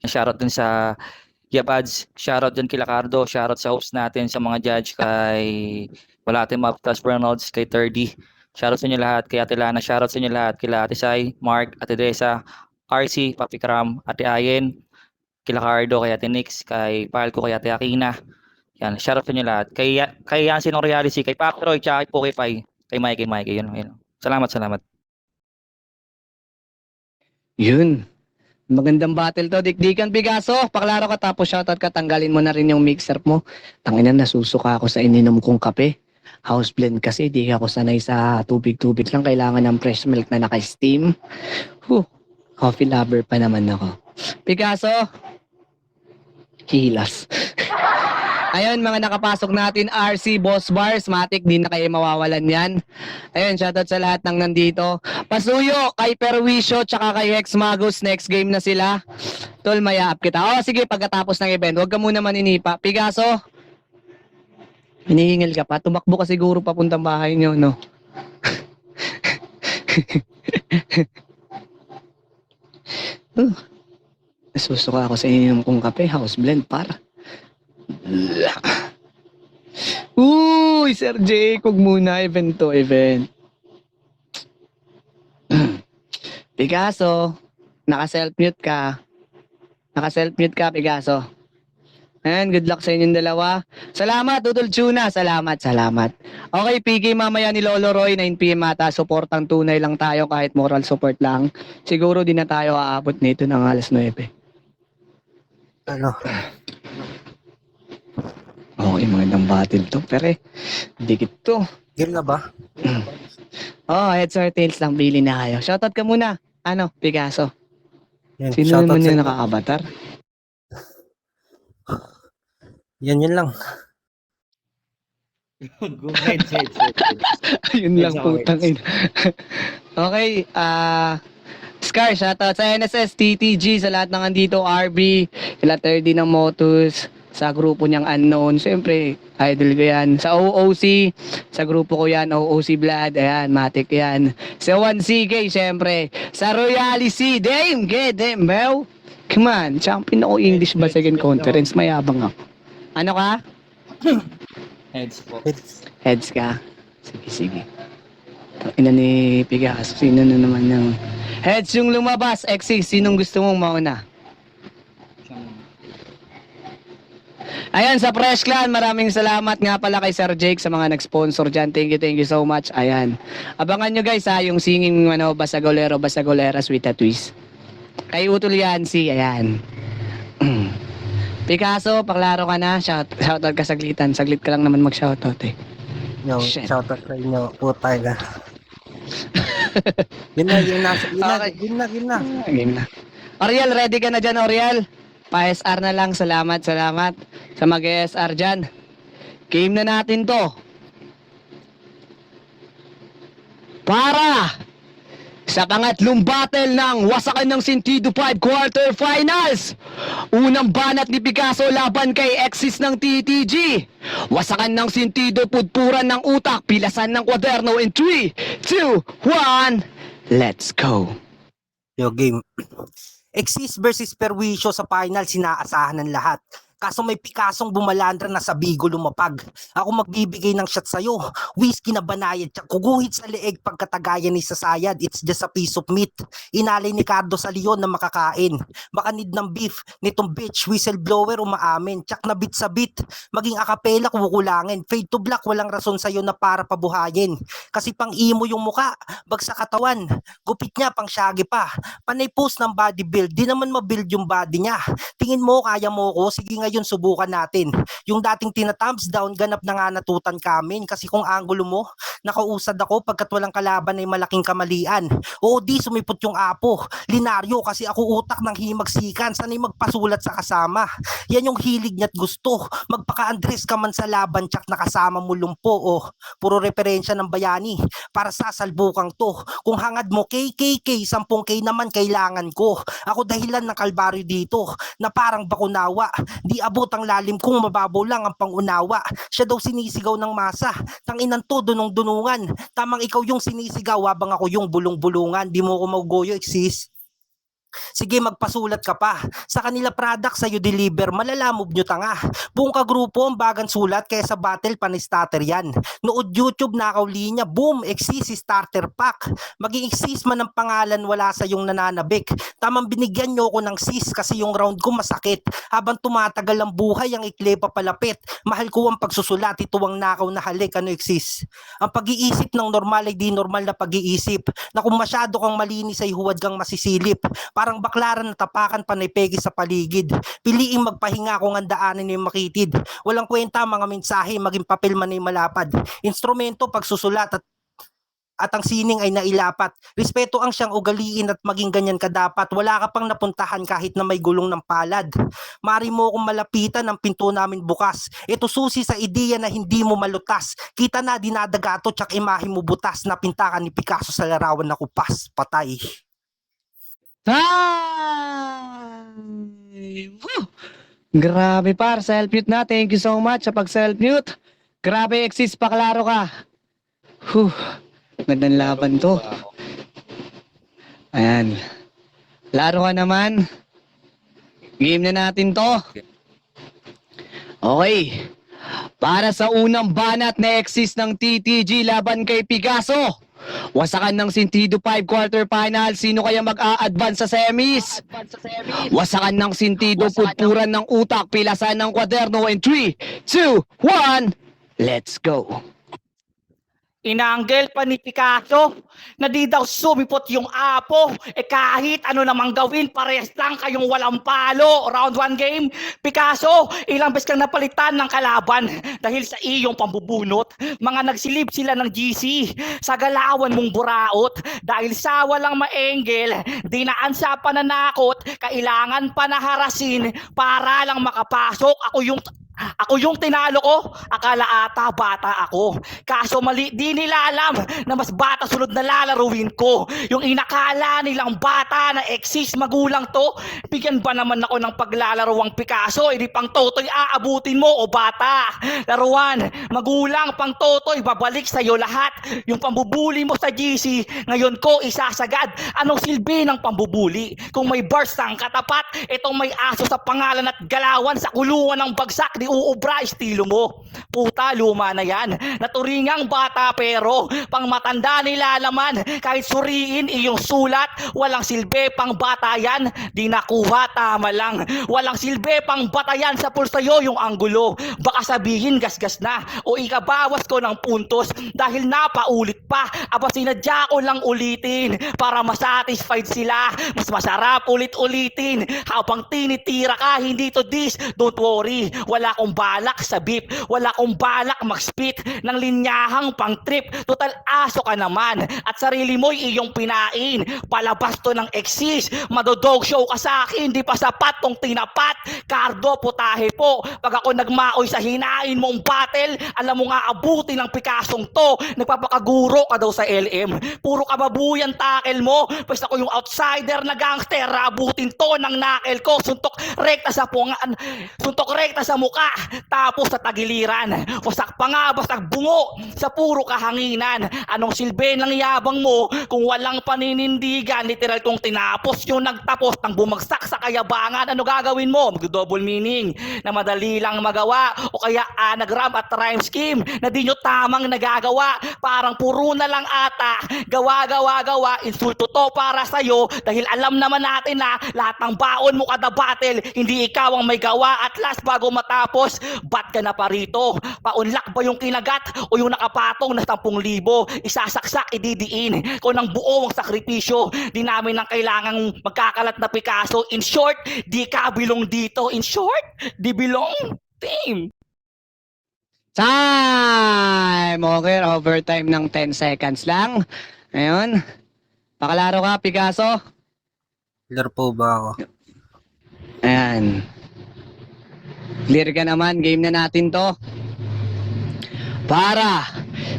Shoutout din sa Yabads, shoutout din kila Cardo, shoutout sa host natin, sa mga judge, kay Walate Maptas Bernalds, kay 30. Shoutout sa inyo lahat, kay Ate Lana, shoutout sa inyo lahat, kila Ate Sai, Mark, Ate Desa, RC, Papi Kram, Ate Ayen, kila Cardo, kay Ate Nix, kay Palco, kay Ate Akina. Yan, shoutout sa inyo lahat. Kay Yancy ng Reality, kay Pacroy, tsaka kay Pokefy, kay Mikey, yun. Salamat, salamat. Yun. Magandang battle to, Dikdikan Picasso. Paklaro ka tapos shoutout ka, tanggalin mo na rin yung mixer mo. Tangina, nasusuka ako sa ininom kong kape. House blend kasi, di ako sanay sa tubig-tubig lang. Kailangan ng fresh milk na naka-steam. Coffee lover pa naman ako. Picasso, hilas. Ayun, mga nakapasok natin, RC, Boss Bars, Matic, di na kayo mawawalan yan. Ayun, shoutout sa lahat ng nandito. Pasuyo, kay Perwisyo, tsaka kay Hex Magus, next game na sila. Tol, maya-up kita. Oh, sige, pagkatapos ng event, huwag ka muna maninipa. Picasso, hinihingil ka pa. Tumakbo ka siguro papuntang bahay nyo, no? Nasusuka ako sa ininom kong kape, house blend, para. Uy, Sir Jake, huwag muna, event to, event. Picasso, naka-self-mute ka. Naka-self-mute ka, Picasso. And good luck sa inyong dalawa. Salamat, Udol Tuna. Salamat. Okay, PK, mamaya ni Lolo Roy, 9 PM ata. Suportang tunay lang tayo kahit moral support lang. Siguro din na tayo aabot nito ng alas 9. Ano? Okay, magandang battle to. Pero dikit to. Game na ba? Heads or tails lang, bili na kayo. Shoutout ka muna. Ano, Picasso? Yan, Sino shoutout naman sa yung inyo. naka-avatar? Yun lang. Heads. Ayun lang, putang ina. Okay, Scar, shoutout sa NSS, TTG, sa lahat ng andito, RB, kila 30 ng Motus, sa grupo niyang Unknown, siyempre, idol ko yan. Sa OOC, sa grupo ko yan, OOC Blood, ayan, Matic yan. Sa 1CK, siyempre, sa Royality, damn, get them, bro. Come on, champion ako English ba second conference, mayabang ako. Ano ka? Heads po. Heads ka? Sige. Ina ni Picasso, sino na naman yung... Heads yung lumabas, Exis, sinong gusto mong mauna? Ayan, sa Fresh Clan, maraming salamat nga pala kay Sir Jake sa mga nag-sponsor dyan. Thank you so much. Ayan. Abangan nyo guys ha, yung singing Basagolera, sweet a twist. Kay Utol Yancy, ayan. Picasso, paklaro ka na. Shoutout ka saglitan. Saglit ka lang naman mag-shoutout eh. Yung Shit. shoutout sa inyo. Putay na. Yun na. Okay. Yun na. Game na. Oriel, ready ka na dyan, Oriel? Pa-SR na lang. Salamat sa mag-SR dyan. Game na natin to. Para sa pangatlong battle ng Wasakan ng Sentido 5 Quarterfinals. Unang banat ni Picasso laban kay Exis ng TTG. Wasakan ng Sentido, pudpuran ng utak, pilasan ng kwaderno in 3, 2, 1. Let's go. Yo, game. Exis versus Perwisyo sa final, sinaasahan ng lahat. Kaso may Picasong bumalandra na sa bigo lumapag. Ako magbibigay ng shot sa'yo. Whiskey na banayad, kuguhit sa leeg pagkatagayan ni Sasayad. It's just a piece of meat. Inalay ni Cardo sa Leon na makakain. Makanid ng beef, nitong bitch, whistleblower umaamin. Tsak na bit sa bit, maging akapela kukulangin. Fade to black, walang rason sa'yo na para pabuhayin. Kasi pang imo yung muka, bagsa katawan. Gupit niya pang syagi pa. Panay post ng body build, di naman mabuild yung body niya. Tingin mo, kaya mo ko, sige ngayon subukan natin. Yung dating tina-thumbs down, ganap na nga natutan kamin. Kasi kung angulo mo, nakausad ako pagkat walang kalaban ay malaking kamalian. Oo, di sumipot yung apo. Linaryo kasi ako utak ng himagsikan. Sanay magpasulat sa kasama. Yan yung hilig niya't gusto. Magpaka-Andres ka man sa laban, tsak nakasama mo lumpo. Oh, puro referensya ng bayani. Para sasalbukang to. Kung hangad mo KKK, 10K naman kailangan ko. Ako dahilan ng kalbaryo dito na parang bakunawa. Di abot ang lalim kung mababaw lang ang pangunawa. Siya daw sinisigaw ng masa. Tanginan to, dunong-dunungan. Tamang ikaw yung sinisigaw habang ako yung bulong-bulungan. Di mo ko maugoyo, Exis. Sige, magpasulat ka pa. Sa kanila product sa'yo deliver, malalamob nyo tanga. Buong kagrupo ang bagang sulat kaya sa battle panistarter yan. Nood YouTube, nakaw linya, boom, exist starter pack. Maging exist man ang pangalan, wala sa yung nananabik. Tamang binigyan nyo ko ng sis kasi yung round ko masakit. Habang tumatagal ang buhay, ang ikli pa palapit. Mahal ko ang pagsusulat, ito ang nakaw na halik, ano exist. Ang pag-iisip ng normal ay di normal na pag-iisip. Na kung masyado kang malinis ay huwad kang masisilip. Parang baklaran na tapakan panay pegi sa paligid. Piliing magpahinga kung ang daanan yung makitid. Walang kwenta mga mensahe, maging papel man ay malapad. Instrumento pagsusulat at ang sining ay nailapat. Respeto ang siyang ugaliin at maging ganyan ka dapat. Wala ka pang napuntahan kahit na may gulong ng palad. Mari mo kung malapitan ang pinto namin bukas. Ito susi sa ideya na hindi mo malutas. Kita na dinadagato tsak imahe mo butas. Napinta ka ni Picasso sa larawan na kupas. Patay. Time! Woo! Grabe par, self-mute na. Thank you so much sa pag-self-mute. Grabe, exist pa, klaro ka. Whew. Gandang laban to. Ayan. Klaro ka naman. Game na natin to. Okay. Para sa unang banat na exist ng TTG laban kay Picasso. Wasakan ng Sintido 5 quarterfinal. Sino kaya mag-a-advance sa semis? Wasakan ng Sintido, pudpuran ng utak, pilasan ng kwaderno in 3, 2, 1, let's go. Inanggel pa ni Picasso na di daw sumipot yung apo. Kahit ano namang gawin, parehas lang kayong walang palo. Round 1 game, Picasso, ilang beses kang napalitan ng kalaban dahil sa iyong pambubunot. Mga nagsilip sila ng GC sa galawan mong buraot. Dahil sa walang maenggel, dinaan sa pananakot, kailangan pa naharasin para lang makapasok. Ako yung tinalo ko, akala ata bata ako. Kaso mali, di nila alam na mas bata sunod na lalaruin ko. Yung inakala nilang bata na exist magulang to, bigyan ba naman ako ng paglalaruang Picasso? Hindi pang totoy aabutin mo o bata. Laruan, magulang, pang totoy, babalik sa'yo lahat. Yung pambubuli mo sa GC, ngayon ko isasagad. Anong silbi ng pambubuli? Kung may bars ang katapat, itong may aso sa pangalan at galawan sa kulungan ng bagsak, di uubra estilo mo. Puta, luma na yan. Naturingang bata pero pang matanda nilalaman. Kahit suriin iyong sulat, walang silbi pang bata yan. Di nakuha, tama lang. Walang silbi pang batayan sa pulsayo yung anggulo. Baka sabihin gasgas na o ikabawas ko ng puntos dahil napaulit pa. Aba sinadya ko lang ulitin para masatisfied sila. Mas masarap ulit-ulitin habang tinitira ka, hindi to this. Don't worry, wala akong balak sa beep, wala akong balak mag-spit ng linyahang pang trip. Total aso ka naman at sarili mo'y iyong pinain. Palabas to ng exist, madodog show ka sa akin, di pa sapat tong tinapat. Cardo, putahe po, pag ako nagmaoy sa hinain mong battle, alam mo nga abutin ng Picassong to. Nagpapakaguro ka daw sa LM, puro kababuyan tackle mo. Pues ako yung outsider na gangster, abutin to ng knuckle ko. Suntok rekta sa pungan, suntok rekta sa muka, tapos sa tagiliran. Wasak pa nga, basag bungo sa puro kahanginan. Anong silbi ng yabang mo kung walang paninindigan? Literal kong tinapos yung nagtapos ng bumagsak sa kayabangan. Ano gagawin mo? Mag-double meaning na madali lang magawa o kaya anagram at rhyme scheme na di nyo tamang nagagawa. Parang puro na lang ata gawa. Insulto to para sa'yo dahil alam naman natin na lahat ng baon mo kada battle, hindi ikaw ang may gawa. At last, bago matapos, ba't ka na pa rito? Paunlak ba yung kinagat o yung nakapatong na 10,000? Isasaksak, ididiin ko ng buo ang sakripisyo. Di namin ang kailangang magkakalat na Picasso. In short, di ka bilong dito. In short, di bilong team. Time! Okay, overtime ng 10 seconds lang. Ngayon, pakalaro ka, Picasso. Clear po ba ako? Ayan. Clear ka naman, game na natin to. Para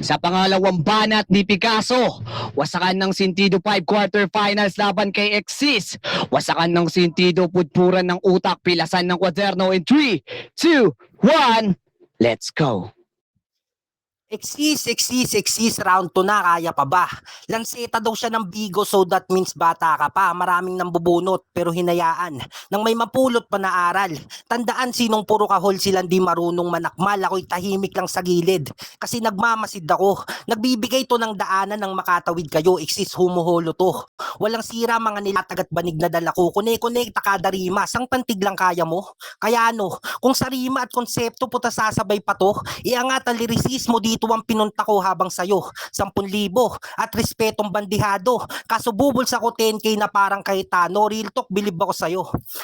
sa pangalawang banat ni Picasso, wasakan ng Sintido 5 quarterfinals laban kay Exist. Wasakan ng Sintido, pudpuran ng utak, pilasan ng kwaderno in 3, 2, 1, let's go. Exist, round 2 na, kaya pa ba? Lanseta daw siya ng Bigo, so that means bata ka pa. Maraming nambubunot, pero hinayaan. Nang may mapulot pa na aral. Tandaan sinong puro kahol silang di marunong manakmal. Ako'y tahimik lang sa gilid. Kasi nagmamasid ako. Nagbibigay to ng daanan ng makatawid kayo. Exist, humuholo to. Walang sira mga nilatag at banig na dala ko. Kune-konekta kada rima. Sang pantig lang kaya mo? Kaya ano, kung sa rima at konsepto puta sasabay pa to, iangat ang lirisismo dito ang pinunta ko habang sayo 10,000 at respetong bandihado. Kaso bubol sa ko 10k na parang Cayetano. Real talk, bilib ako sayo.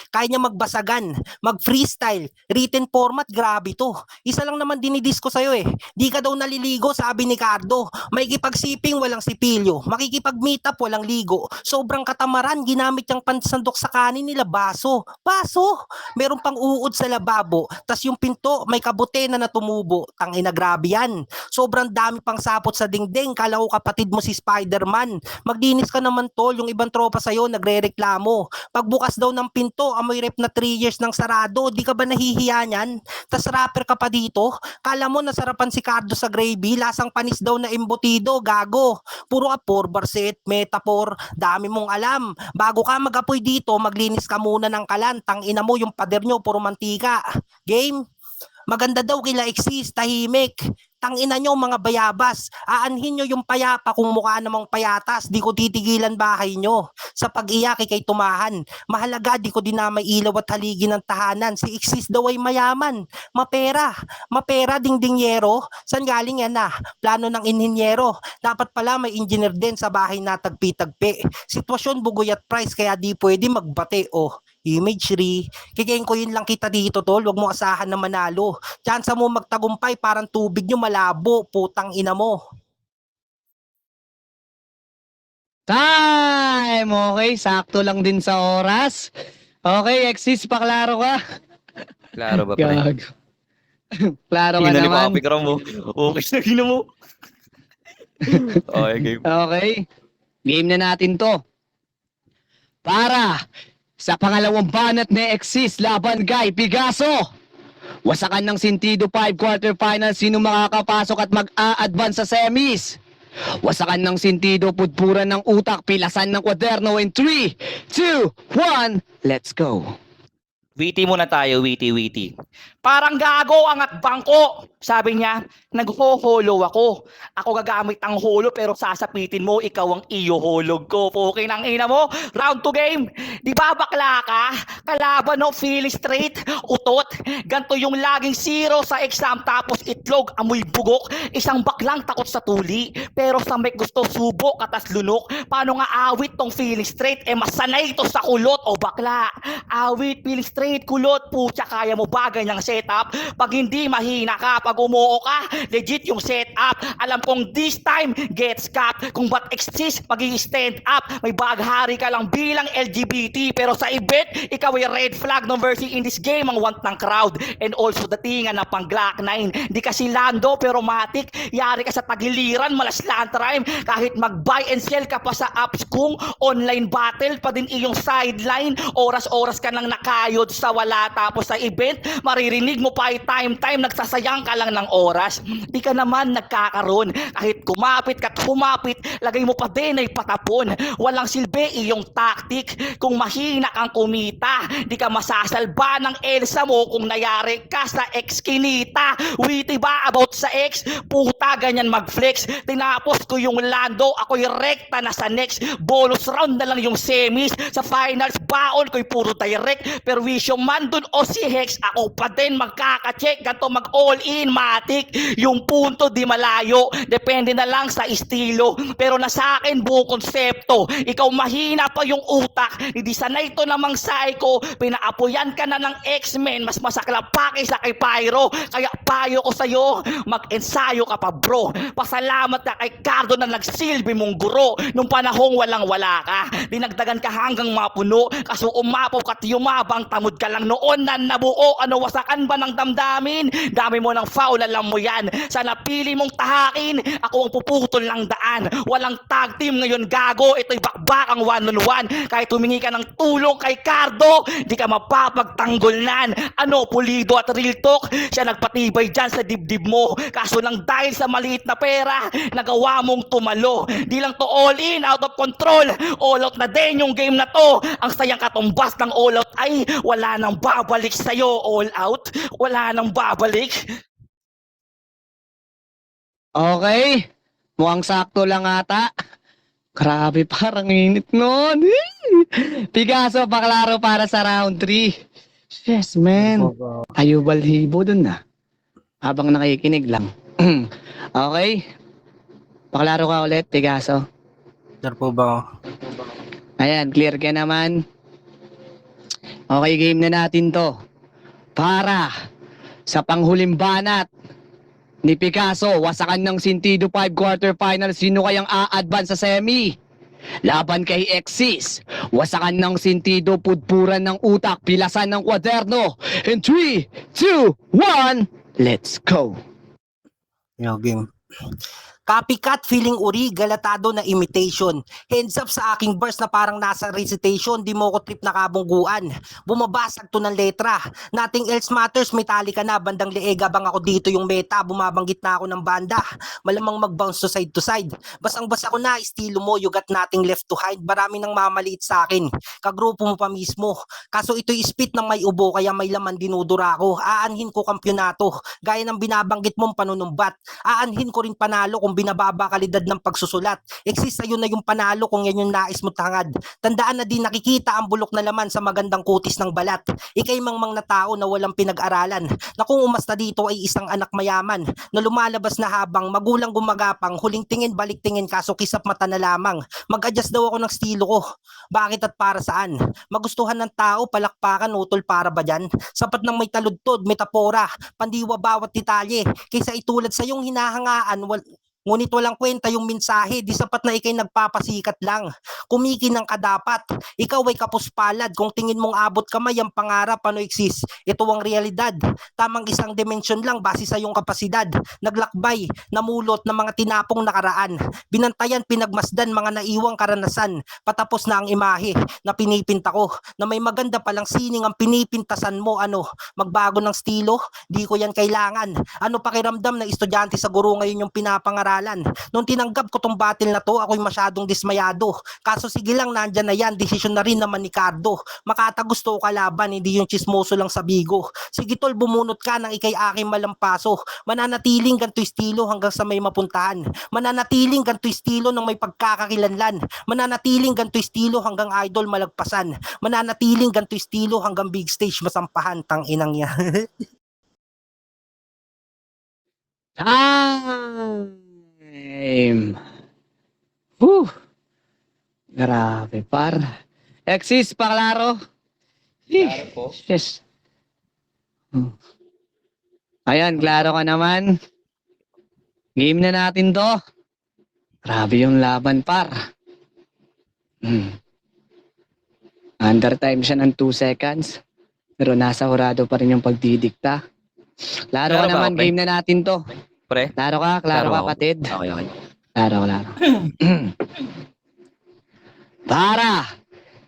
Kaya niya magbasagan, mag-freestyle, written format, grabe to. Isa lang naman dinidis ko sa'yo eh. Di ka daw naliligo, sabi ni Cardo. May kipagsiping, walang sipilyo. Makikipag-meet up, walang ligo. Sobrang katamaran, ginamit yung pansandok sa kanin nila, baso. Baso! Meron pang uod sa lababo. Tas yung pinto, may kabute na natumubo. Tangina, grabe yan. Sobrang dami pang sapot sa dingding. Kala ko kapatid mo si Spider-Man. Magdinis ka naman tol, yung ibang tropa sa'yo nagre-reklamo. Pagbukas daw ng pinto, amoy rep na 3 years ng sarado. Di ka ba nahihiya niyan? Tas rapper ka pa dito? Kala mo nasarapan si Cardo sa gravy, lasang panis daw na embutido, gago. Puro ka 4 barset, metaphor, dami mong alam. Bago ka mag-apoy dito, maglinis ka muna ng kalan. Tangina mo yung pader nyo, puro mantika. Game? Maganda daw kila Exist, tahimik. Tangina nyo mga bayabas. Aanhin nyo yung payapa kung mukha namang payatas. Di ko titigilan bahay nyo. Sa pag-iyak kay tumahan. Mahalaga di ko din na may ilaw at haligi ng tahanan. Si Exist daw ay mayaman. Mapera. Mapera dingdingyero. San galing yan plano ng inhinyero. Dapat pala may engineer din sa bahay na tagpi-tagpi. Sitwasyon bugoy at price kaya di pwede magbate. Imagery. Kikain ko yun lang kita dito tol. Huwag mo asahan na manalo. Tsansa mo magtagumpay parang tubig nyo malabo. Putang ina mo. Time! Okay, sakto lang din sa oras. Okay, Exist, paklaro ka. Klaro ba, pre? Gago. Klaro ka Hina ni naman. Papi Kram mo. Okay na, hina mo. Okay, game. Okay. Game na natin to. Para sa pangalawang banat ni Exist laban kay Picasso. Wasakan ng Sentido 5 quarterfinals, sino makakapasok at mag-a-advance sa semis? Wasakan ng Sentido, pudpuran ng utak, pilasan ng kwaderno in 3, 2, 1, let's go. Witty muna tayo, witty. Parang gago ang akbang ko. Sabi niya, nag-ho-holo ako. Ako gagamit ang holo pero sasapitin mo, ikaw ang iyo-holog ko. Okay ng ina mo, round 2 game. Di ba bakla ka? Kalaban no, feel straight, utot. Ganto yung laging zero sa exam tapos itlog, amoy bugok. Isang baklang takot sa tuli. Pero sa may gusto subo, katas lunok. Paano nga awit tong feeling straight? Masanay ito sa kulot o bakla. Awit, feeling straight, kulot. Pucha, kaya mo ba ganyang setup? Pag hindi mahina ka, pag umuo ka, legit yung setup. Alam kong this time gets capped. Kung ba't Exist, pag-i-stand up. May baghari ka lang bilang LGBT. Pero sa event, ikaw ay red flag no mercy in this game ang want ng crowd. And also datingan na pang Glock 9. Di kasi Lando pero matik. Yari ka sa tagiliran, malas land rhyme. Kahit mag-buy and sell ka pa sa apps kung online battle pa din iyong sideline. Oras-oras ka nang nakayod sa wala. Tapos sa event, maririnig mo pa ay time nagsasayang ka lang ng oras. Di ka naman nagkakaroon. Kahit kumapit ka't humapit, lagay mo pa din ay patapon. Walang silbi iyong tactic. Kung mahina kang kumita, di ka masasalba ng Elsa mo kung nayari ka sa ex kinita. Witty ba about sa ex? Puta ganyan mag-flex. Tinapos ko yung Lando, ako'y rekta na sa next. Bonus round na lang yung semis. Sa finals, baon ko'y puro direct. Perwisyo man dun o si Hex, ako pa din magkaka-check. Ganto mag-all-in, matik. Yung punto di malayo. Depende na lang sa estilo. Pero nasa akin buong konsepto. Ikaw mahina pa yung utak. Hindi sanay ito namang psycho. Pinaapoyan ka na ng X-Men. Mas masakla pa kaysa kay Pyro. Kaya payo ko sa'yo, mag-ensayo ka pa bro. Pasalamat ka kay Cardo na nagsilbi mong guro. Nung panahong walang-wala ka. Dinagdagan ka hanggang mapuno. Kaso umapaw ka't yumabang, tamod ka lang noon na nabuo. Ano, wasakan ba ng damdamin? Dami mo ng foul, alam mo yan. Sa napili mong tahakin, ako ang puputol ng daan. Walang tag team ngayon, gago. Ito'y bakbak ang one-on-one. Kahit humingi ka ng tulong kay Cardo, di ka mapapagtanggolnan. Ano, pulido at real talk, siya nagpatibay dyan sa dibdib mo. Kaso lang dahil sa maliit na pera, nagawa mong tumalo. Di lang to all in, out of control. All out na din yung game na to. Ang sayang katumbas ng all out ay wala nang babalik sa'yo. All out, wala nang babalik. Okay. Mukhang sakto lang ata. Grabe, parang init nun. Picasso, paklaro para sa round 3. Yes, man. Tayo balhibo dun na. Habang nakikinig lang. Okay. Paklaro ka ulit, Picasso. Sir po ba? Ayan, clear ka naman. Okay, game na natin to. Para sa panghuling banat ni Picasso, wasakan ng Sintido 5 quarterfinal. Sino kayang a-advance sa semi? Laban kay Exis, wasakan ng Sintido, pudpuran ng utak, pilasan ng kwaderno. In 3, 2, 1, let's go. Yo, game. Copycat, feeling uri, galatado na imitation. Hands up sa aking verse na parang nasa recitation, di mo ko trip na kabungguan. Bumabasag to ng letra, nothing else matters, Metallica na, bandang leeg, abang ako dito yung meta, bumabanggit na ako ng banda, malamang mag-bounce to side. Basang-basa ko na, estilo mo, you got nothing left to hide, marami nang mamaliit sa akin, kagrupo mo pa mismo. Kaso ito'y spit ng may ubo, kaya may laman dinudura ko, aanhin ko kampyonato, gaya ng binabanggit mong panunumbat, aanhin ko rin panalo kung binababa kalidad ng pagsusulat. Exist sa'yo na yung panalo kung yan yung nais mo tangad. Tandaan na di nakikita ang bulok na laman sa magandang kutis ng balat. Ika'y mangmang na tao na walang pinag-aralan, na kung umasta dito ay isang anak mayaman, na lumalabas na habang magulang gumagapang, huling tingin balik tingin kaso kisap mata na lamang. Mag-adjust daw ako ng estilo ko. Bakit at para saan? Magustuhan ng tao, palakpakan, utol para ba dyan? Sapat ng may taludtod, metapora, pandiwa bawat detalye, kaysa itulad sa yung hinahangaan, ngunit walang kwenta yung mensahe, di sapat na ikay nagpapasikat lang. Kumikinang ka dapat, ikaw ay kapuspalad, kung tingin mong abot kamay ang pangarap, ano exist? Ito ang realidad, tamang isang dimension lang base sa iyong kapasidad. Naglakbay, namulot ng mga tinapong nakaraan, binantayan, pinagmasdan, mga naiwang karanasan, patapos na ang imahe na pinipinta ko, na may maganda palang sining ang pinipintasan mo. Ano, magbago ng estilo? Di ko yan kailangan. Ano pakiramdam na estudyante sa guro ngayon yung pinapangaralan? Nung tinanggap ko tong battle na to, ako'y masyadong dismayado. Kaso sige lang, nandyan na yan, desisyon na rin naman ni Cardo. Makata gusto ko kalaban, hindi yung chismoso lang sa bigo. Sige tol, bumunot ka ng ikay aking malampaso. Mananatiling ganito estilo hanggang sa may mapuntahan. Mananatiling ganito estilo ng may pagkakakilanlan. Mananatiling ganito estilo hanggang idol malagpasan. Mananatiling ganito estilo hanggang big stage masampahan, tang inang yan. Time. Whew. Grabe, par. Exis, paklaro. Klaro po. Yes. Ayan, klaro ka naman. Game na natin to. Grabe yung laban, par. Under time siya ng 2 seconds. Pero nasa hurado pa rin yung pagdidikta. Klaro ka Klaro ba, naman, okay? game na natin to. Pre, Klaro ka, Klaro ako. kapatid. okay. Klaro. Para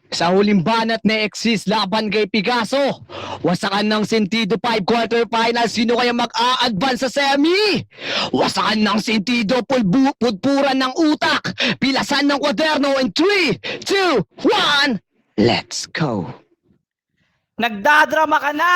sa huling banat ni Exis laban kay Picasso, wasakan ng Sentido 5 quarterfinal. Sino kaya mag-a-advance sa semi? Wasakan ng Sentido, pudpuran ng utak, pilasan ng kwaderno. In 3, 2, 1, let's go. Nagdadrama ka na!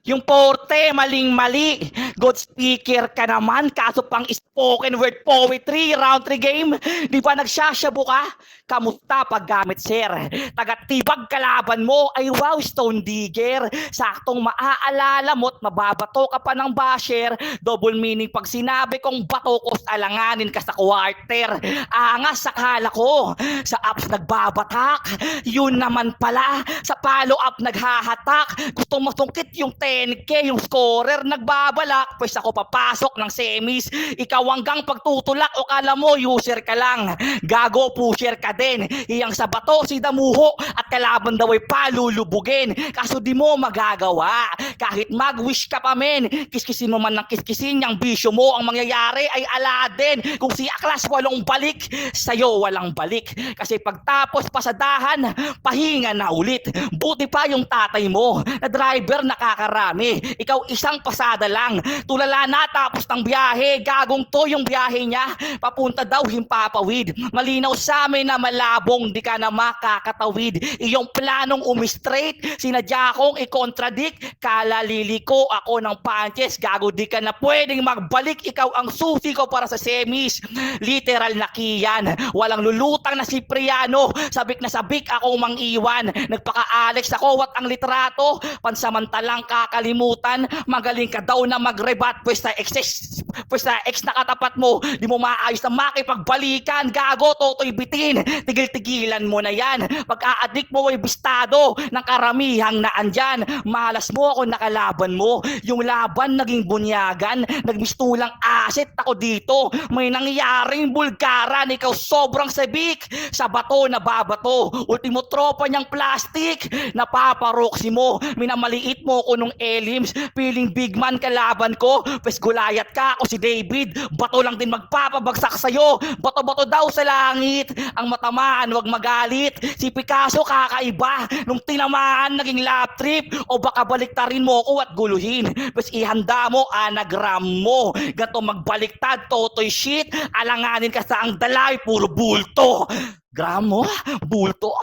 Yung porte, maling-mali. Good speaker ka naman, kaso pang spoken word poetry, round 3 game. Di ba nagsasyabu ka? Kamusta paggamit, sir? Tagatibag kalaban mo, ay wow, stone digger. Saktong maaalala mo't mababato ka pa ng basher. Double meaning pag sinabi kong bato ko, alanganin ka sa quarter. Angas sa kala ko, sa ups nagbabatak. Yun naman pala, sa follow up naghahatak. Gusto masungkit yung 10K yung scorer nagbabalak, pues ako papasok ng semis. Ikaw hanggang pagtutulak o kala mo user ka lang. Gago, pusher ka din. Iyang sa bato si Damuho at kalaban daw ay palulubugin. Kaso di mo magagawa. Kahit mag-wish ka pa men, kiskisin mo man ng kiskisin, yung bisyo mo ang mangyayari ay ala din. Kung si Aklas walong balik, sa'yo walang balik. Kasi pagtapos pasadahan, pahinga na ulit. Buti pa yung tatay mo na driver nakakarami. Ikaw isang pasada lang. Tulala na tapos ng biyahe. Gagong to yung biyahe niya. Papunta daw himpapawid. Malinaw sa amin na malabong di ka na makakatawid. Iyong planong umistraight, sinadya kong i-contradict. Kala liliko ako ng punches. Gago di ka na pwedeng magbalik. Ikaw ang susi ko para sa semis. Literal na kiyan. Walang lulutang na Cipriano. Sabik na sabik akong mang-iwan. Nagpaka-Alex ako at ang litrato. Pansamantalang kakalimutan. Magaling ka daw na mag-rebat. Pues sa ex na katapat mo. Di mo maayos na makipagbalikan. Gago, totoy bitin. Tigil-tigilan mo na yan. Pag-a-addict mo ay bistado ng karamihang na andyan. Malas mo ako nakalaban mo. Yung laban naging bunyagan. Nagmistulang asset ako dito. May nangyaring bulgaran. Ikaw sobrang sabik. Sa bato na babato. Ultimo tropa niyang plastic. Napaparoksi mo. Minamaliit mo ko nung elims. Feeling big man kalaban ko. Pes Gulayat ka ako si David. Bato lang din magpapabagsak sa'yo. Bato-bato daw sa langit. Ang matamaan wag magalit. Si Picasso kakaiba. Nung tinamaan naging lap trip. O baka baliktarin mo ko at guluhin. Pes ihanda mo anagram mo. Ganto magbaliktad totoy shit. Alanganin ka sa ang dalay puro bulto. Gramo, bulto.